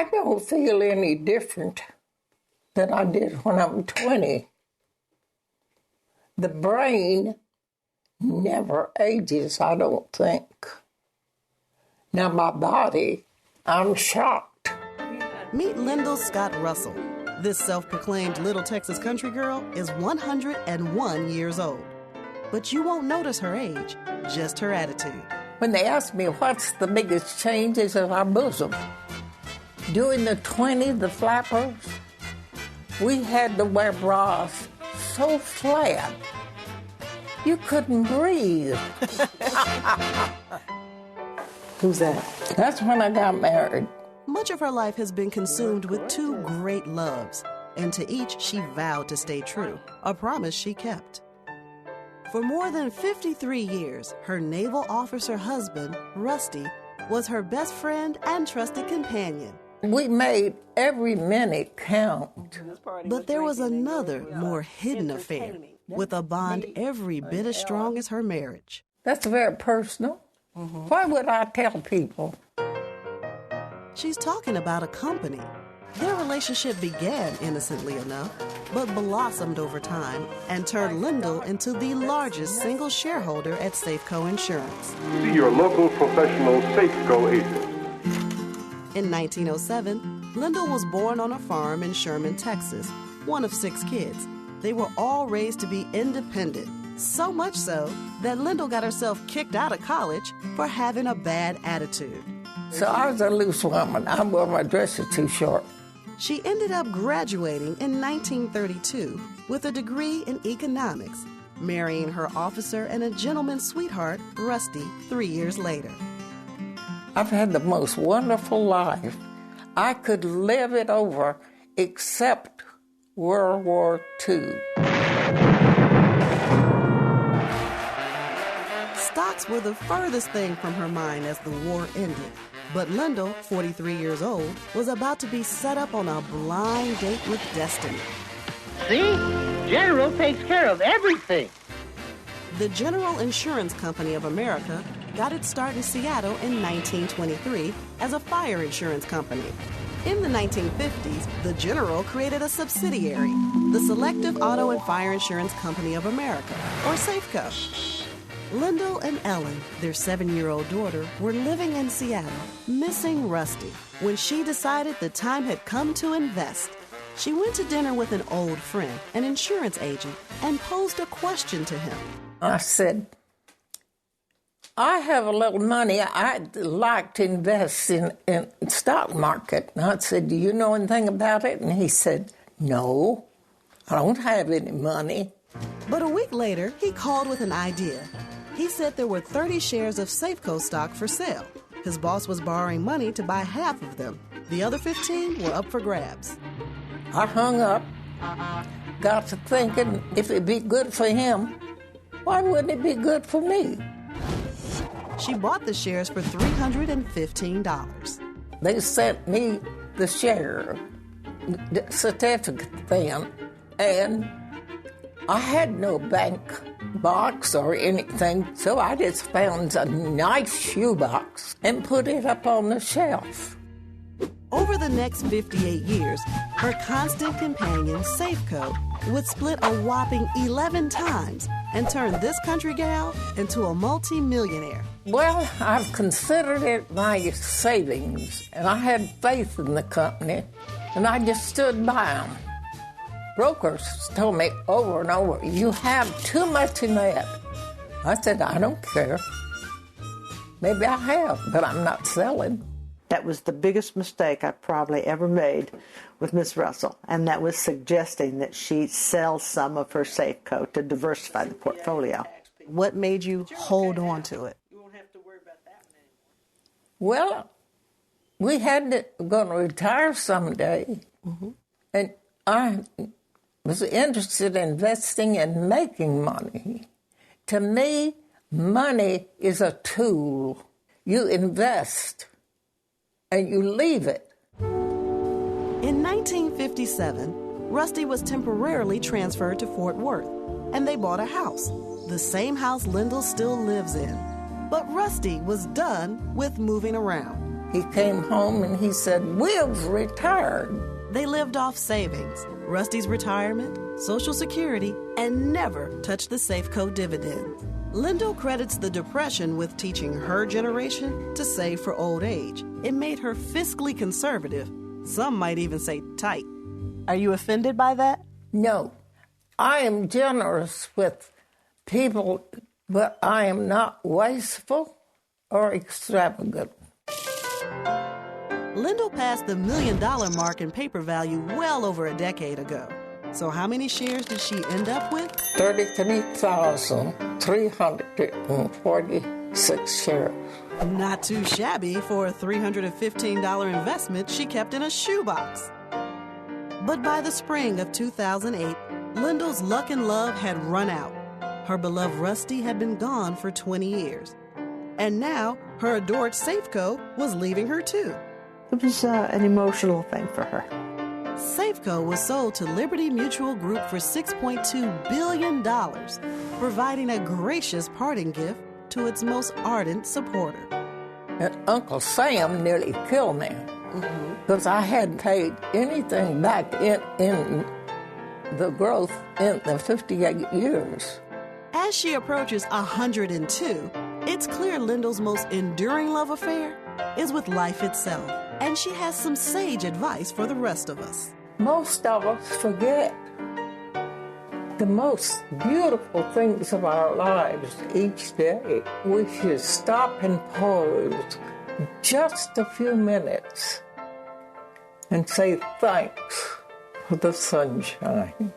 I don't feel any different than I did when I was 20. The brain never ages, I don't think. Now my body, I'm shocked. Meet Lyndall Scott Russell. This self-proclaimed little Texas country girl is 101 years old. But you won't notice her age, just her attitude. When they ask me what's the biggest changes in our bosom, during the 20s, the flappers, we had to wear bras so flat, you couldn't breathe. Who's that? That's when I got married. Much of her life has been consumed with two great loves, and to each she vowed to stay true, a promise she kept. For more than 53 years, her naval officer husband, Rusty, was her best friend and trusted companion. We made every minute count. But there was another, more hidden affair, with a bond every bit as strong as her marriage. That's very personal. Why would I tell people? She's talking about a company. Their relationship began innocently enough, but blossomed over time and turned Lyndall into the largest single shareholder at Safeco Insurance. See your local professional Safeco agent. In 1907, Lyndall was born on a farm in Sherman, Texas, one of 6 kids. They were all raised to be independent, so much so that Lyndall got herself kicked out of college for having a bad attitude. So I was a loose woman. I wore my dresses too short. She ended up graduating in 1932 with a degree in economics, marrying her officer and a gentleman's sweetheart, Rusty, 3 years later. I've had the most wonderful life. I could live it over except World War II. Stocks were the furthest thing from her mind as the war ended. But Lyndall, 43 years old, was about to be set up on a blind date with destiny. See? General takes care of everything. The General Insurance Company of America got its start in Seattle in 1923 as a fire insurance company. In the 1950s, the General created a subsidiary, the Selective Auto and Fire Insurance Company of America, or Safeco. Lyndall and Ellen, their 7-year-old daughter, were living in Seattle, missing Rusty, when she decided the time had come to invest. She went to dinner with an old friend, an insurance agent, and posed a question to him. I said, I have a little money. I'd like to invest in stock market. And I said, do you know anything about it? And he said, no, I don't have any money. But a week later, he called with an idea. He said there were 30 shares of Safeco stock for sale. His boss was borrowing money to buy half of them. The other 15 were up for grabs. I hung up, got to thinking if it'd be good for him, why wouldn't it be good for me? She bought the shares for $315. They sent me the share certificate then, and I had no bank box or anything, so I just found a nice shoebox and put it up on the shelf. Over the next 58 years, her constant companion, Safeco, would split a whopping 11 times and turn this country gal into a multi-millionaire. Well, I've considered it my savings, and I had faith in the company, and I just stood by them. Brokers told me over and over, you have too much in that. I said, I don't care. Maybe I have, but I'm not selling. That was the biggest mistake I probably ever made with Miss Russell, and that was suggesting that she sell some of her Safeco to diversify the portfolio. What made you hold on to it? Well, we had to going to retire someday, and I was interested in investing and making money. To me, money is a tool. You invest and you leave it. In 1957, Rusty was temporarily transferred to Fort Worth, and they bought a house, the same house Lyndall still lives in. But Rusty was done with moving around. He came home and he said, "We've retired." They lived off savings, Rusty's retirement, Social Security, and never touched the Safeco dividends. Lyndall credits the Depression with teaching her generation to save for old age. It made her fiscally conservative. Some might even say tight. Are you offended by that? No, I am generous with people, but I am not wasteful or extravagant. Lyndall passed the $1 million mark in paper value well over a decade ago. So how many shares did she end up with? 33,346 shares. Not too shabby for a $315 investment she kept in a shoebox. But by the spring of 2008, Lyndall's luck and love had run out. Her beloved Rusty had been gone for 20 years. And now her adored Safeco was leaving her too. It was an emotional thing for her. Safeco was sold to Liberty Mutual Group for $6.2 billion, providing a gracious parting gift to its most ardent supporter. And Uncle Sam nearly killed me because I hadn't paid anything back in the growth in the 58 years. As she approaches 102, it's clear Lyndall's most enduring love affair is with life itself. And she has some sage advice for the rest of us. Most of us forget the most beautiful things of our lives each day. We should stop and pause just a few minutes and say thanks for the sunshine.